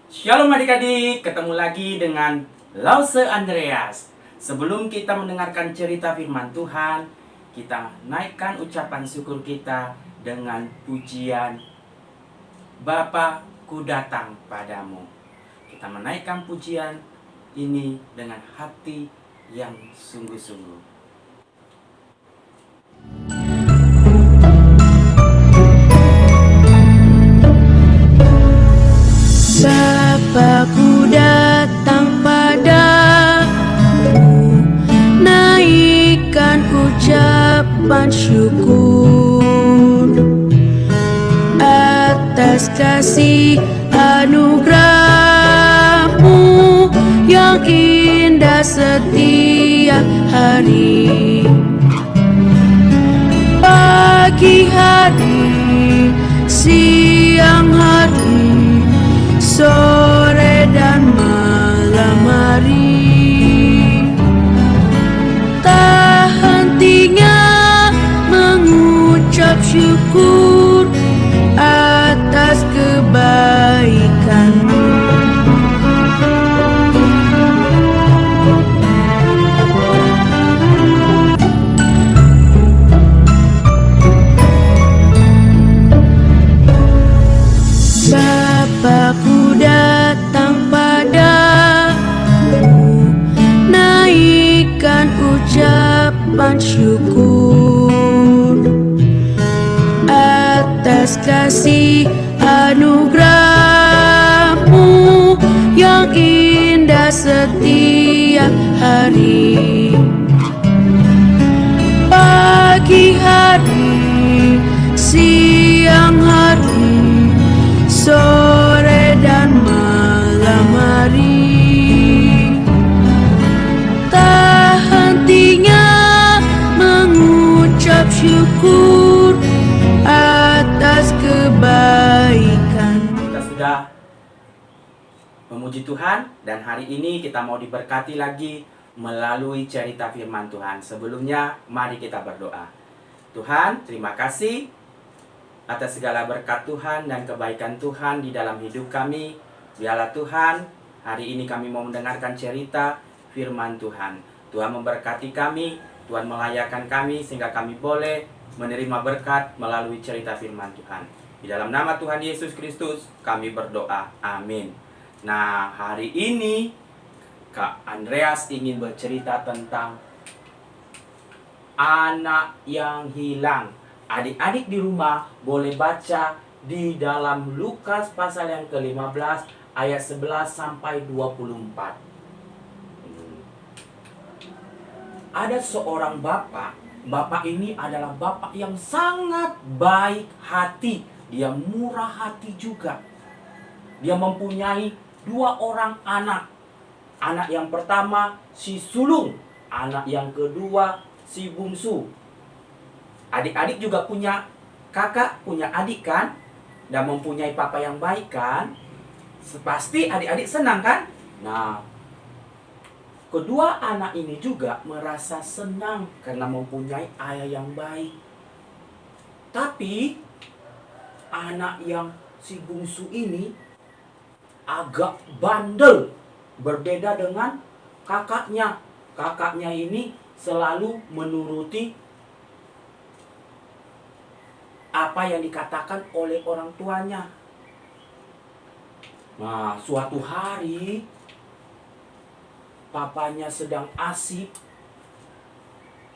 Shalom adik-adik, ketemu lagi dengan Lause Andreas. Sebelum kita mendengarkan cerita firman Tuhan, kita naikkan ucapan syukur kita dengan pujian Bapa, ku datang padamu. Kita menaikkan pujian ini dengan hati yang sungguh-sungguh. Bapa-Ku datang padamu, naikkan ucapan syukur atas kasih anugerah-Mu yang indah setiap hari. Pagi hari, siang hari, sore dan malam hari, tak hentinya mengucap syukur atas kebaikan-Mu. Bapa-Ku datang padamu, naikkan ucapan syukur atas kasih anugerah-Mu yang indah setiap hari. Pagi hari, siang hari, sore dan malam hari, tak hentinya mengucap syukur atas kebaikan. Kita sudah memuji Tuhan dan hari ini kita mau diberkati lagi melalui cerita firman Tuhan. Sebelumnya mari kita berdoa. Tuhan, terima kasih atas segala berkat Tuhan dan kebaikan Tuhan di dalam hidup kami. Biarlah Tuhan, hari ini kami mau mendengarkan cerita firman Tuhan. Tuhan memberkati kami, Tuhan melayakkan kami sehingga kami boleh menerima berkat melalui cerita firman Tuhan. Di dalam nama Tuhan Yesus Kristus kami berdoa, amin. Nah, hari ini Kak Andreas ingin bercerita tentang anak yang hilang. Adik-adik di rumah boleh baca di dalam Lukas pasal yang ke-15 ayat 11 sampai 24. Ada seorang bapak. Bapak ini adalah bapak yang sangat baik hati. Dia murah hati juga. Dia mempunyai 2 orang anak. Anak yang pertama si sulung, anak yang kedua si bungsu. Adik-adik juga punya kakak, punya adik kan? Dan mempunyai papa yang baik kan? Pasti adik-adik senang kan? Nah, kedua anak ini juga merasa senang karena mempunyai ayah yang baik. Tapi anak yang si bungsu ini agak bandel, berbeda dengan kakaknya. Kakaknya ini selalu menuruti apa yang dikatakan oleh orang tuanya. Nah, suatu hari papanya sedang asik,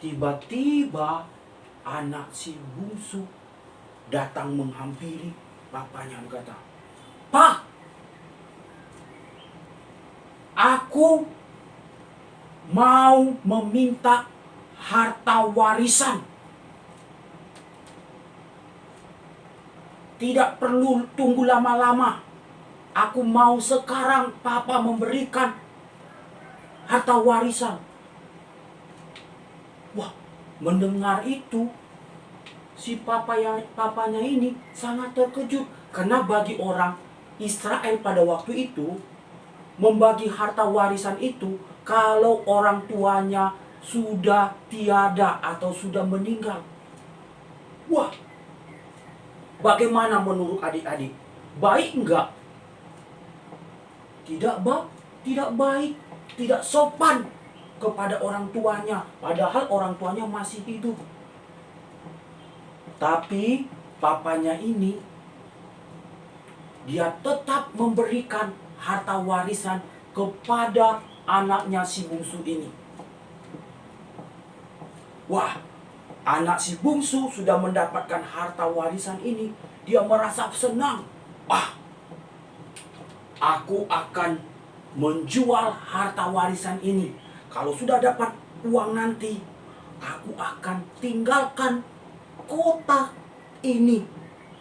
tiba-tiba anak si bungsu datang menghampiri papanya dan berkata, "Pak, aku mau meminta harta warisan. Tidak perlu tunggu lama-lama. Aku mau sekarang papa memberikan harta warisan." Wah, mendengar itu si papanya ini sangat terkejut. Karena bagi orang Israel pada waktu itu, membagi harta warisan itu kalau orang tuanya sudah tiada atau sudah meninggal. Wah, bagaimana menurut adik-adik? Baik enggak? tidak baik, tidak sopan kepada orang tuanya, padahal orang tuanya masih hidup. Tapi papanya ini, dia tetap memberikan harta warisan kepada anaknya si bungsu ini. Wah, anak si bungsu sudah mendapatkan harta warisan ini. Dia merasa senang. Aku akan menjual harta warisan ini. Kalau sudah dapat uang nanti, aku akan tinggalkan kota ini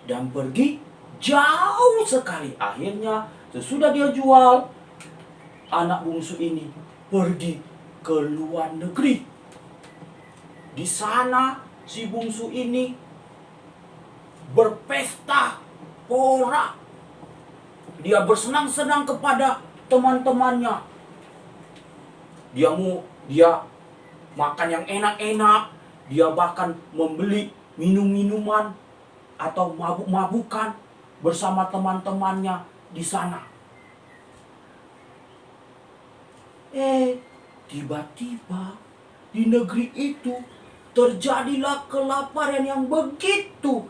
dan pergi jauh sekali. Akhirnya sesudah dia jual, anak bungsu ini pergi ke luar negeri. Di sana si bungsu ini berpesta pora. Dia bersenang-senang kepada teman-temannya. Dia makan yang enak-enak. Dia bahkan membeli minum-minuman atau mabuk-mabukan bersama teman-temannya di sana. Tiba-tiba di negeri itu terjadilah kelaparan yang begitu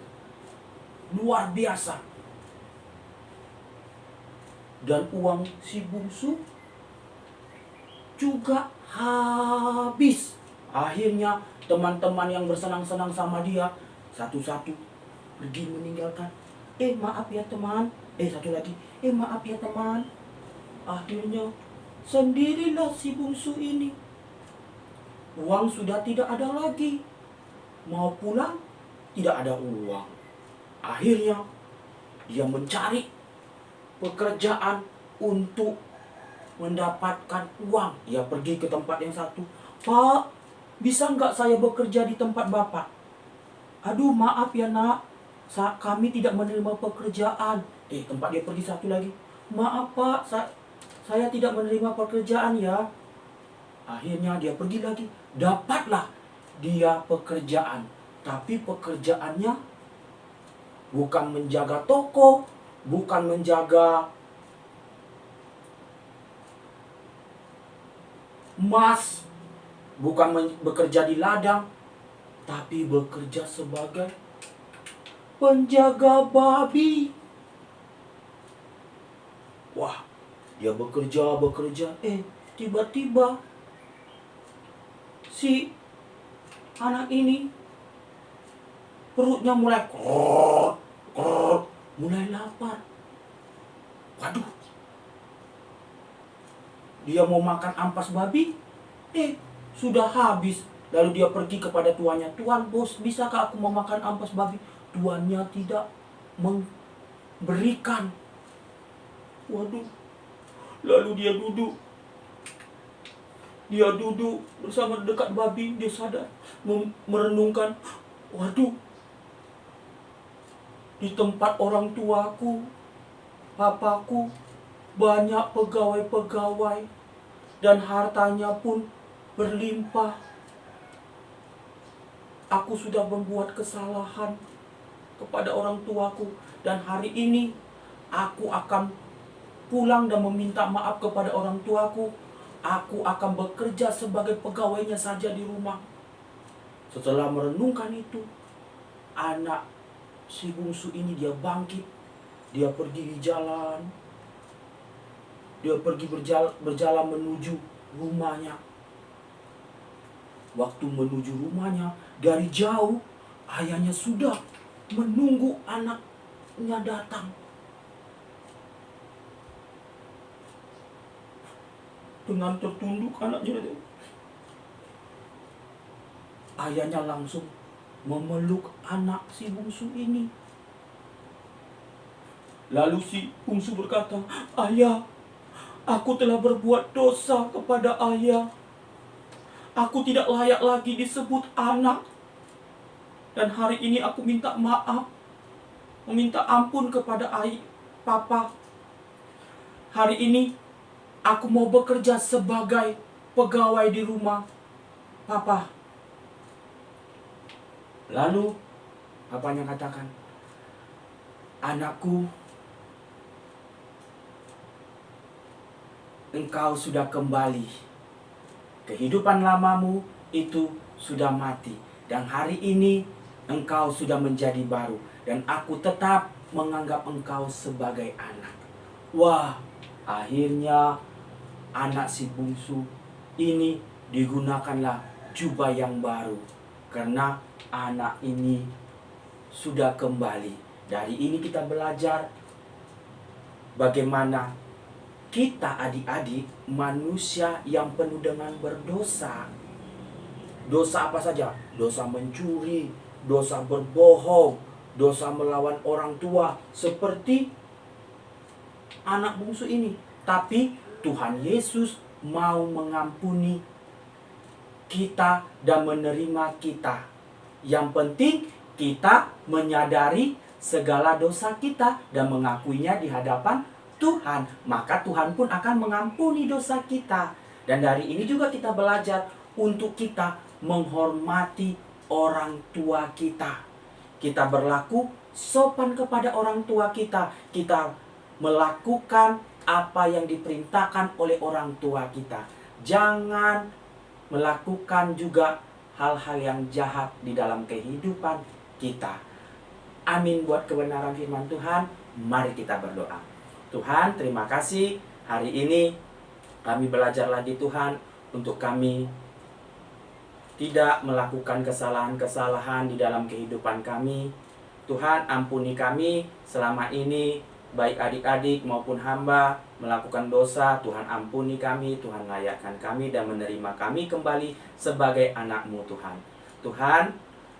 luar biasa. Dan uang si bungsu juga habis. Akhirnya teman-teman yang bersenang-senang sama dia satu-satu pergi meninggalkan. Maaf ya teman. Satu lagi. Maaf ya teman. Akhirnya sendirilah si bungsu ini. Uang sudah tidak ada lagi. Mau pulang, tidak ada uang. Akhirnya dia mencari pekerjaan untuk mendapatkan uang. Dia pergi ke tempat yang satu. Pak, bisa nggak saya bekerja di tempat Bapak? Aduh, maaf ya nak, kami tidak menerima pekerjaan. Tempat dia pergi satu lagi. Maaf Pak, saya tidak menerima pekerjaan ya. Akhirnya dia pergi lagi. Dapatlah dia pekerjaan. Tapi pekerjaannya bukan menjaga toko, bukan menjaga emas, bukan bekerja di ladang, tapi bekerja sebagai penjaga babi. Wah, dia bekerja. Tiba-tiba si anak ini perutnya mulai mulai lapar. Waduh, dia mau makan ampas babi, sudah habis. Lalu dia pergi kepada tuannya. Tuan bos, bisakah aku memakan ampas babi? Tuannya tidak memberikan. Waduh, lalu dia duduk bersama dekat babi. Dia sadar, merenungkan, waduh, di tempat orang tuaku, papaku, banyak pegawai-pegawai dan hartanya pun berlimpah. Aku sudah membuat kesalahan kepada orang tuaku, dan hari ini aku akan pulang dan meminta maaf kepada orang tuaku. Aku akan bekerja sebagai pegawainya saja di rumah. Setelah merenungkan itu, anak si bungsu ini dia bangkit. Dia pergi di jalan. Dia pergi berjalan menuju rumahnya. Waktu menuju rumahnya, dari jauh ayahnya sudah menunggu anaknya datang. Dengan tertunduk anaknya, ayahnya langsung memeluk anak si bungsu ini. Lalu si bungsu berkata, "Ayah, aku telah berbuat dosa kepada ayah. Aku tidak layak lagi disebut anak. Dan hari ini aku minta maaf, meminta ampun kepada papa. Hari ini aku mau bekerja sebagai pegawai di rumah papa." Lalu papanya katakan, "Anakku, engkau sudah kembali. Kehidupan lamamu itu sudah mati. Dan hari ini engkau sudah menjadi baru. Dan aku tetap menganggap engkau sebagai anak. Wah, akhirnya anak si bungsu ini digunakanlah jubah yang baru. Karena anak ini sudah kembali. Dari ini kita belajar bagaimana kita adik-adik manusia yang penuh dengan berdosa. Dosa apa saja? Dosa mencuri, dosa berbohong, dosa melawan orang tua, seperti anak bungsu ini. Tapi Tuhan Yesus mau mengampuni kita dan menerima kita. Yang penting kita menyadari segala dosa kita dan mengakuinya di hadapan Tuhan, maka Tuhan pun akan mengampuni dosa kita. Dan dari ini juga kita belajar untuk kita menghormati orang tua kita. Kita berlaku sopan kepada orang tua kita. Kita melakukan apa yang diperintahkan oleh orang tua kita. Jangan melakukan juga hal-hal yang jahat di dalam kehidupan kita. Amin buat kebenaran firman Tuhan. Mari kita berdoa. Tuhan, terima kasih hari ini kami belajar lagi Tuhan, untuk kami tidak melakukan kesalahan-kesalahan di dalam kehidupan kami. Tuhan, ampuni kami selama ini, baik adik-adik maupun hamba melakukan dosa. Tuhan, ampuni kami, Tuhan layakkan kami dan menerima kami kembali sebagai anak-Mu Tuhan. Tuhan,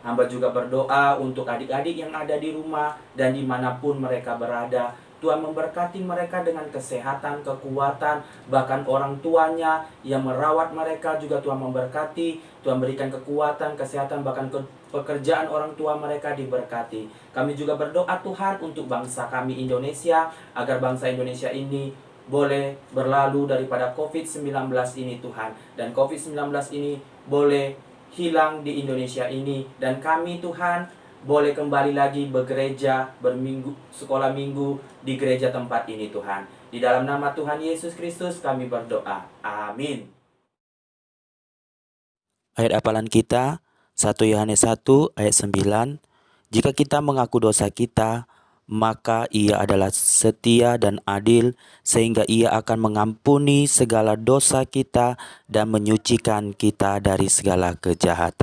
hamba juga berdoa untuk adik-adik yang ada di rumah dan dimanapun mereka berada. Tuhan memberkati mereka dengan kesehatan, kekuatan, bahkan orang tuanya yang merawat mereka juga Tuhan memberkati. Tuhan berikan kekuatan, kesehatan, bahkan pekerjaan orang tua mereka diberkati. Kami juga berdoa Tuhan untuk bangsa kami Indonesia, agar bangsa Indonesia ini boleh berlalu daripada COVID-19 ini Tuhan. Dan COVID-19 ini boleh hilang di Indonesia ini. Dan kami Tuhan boleh kembali lagi bergereja, sekolah minggu di gereja tempat ini Tuhan. Di dalam nama Tuhan Yesus Kristus kami berdoa. Amin. Ayat hafalan kita 1 Yohanes 1 ayat 9. Jika kita mengaku dosa kita, maka Ia adalah setia dan adil sehingga Ia akan mengampuni segala dosa kita dan menyucikan kita dari segala kejahatan.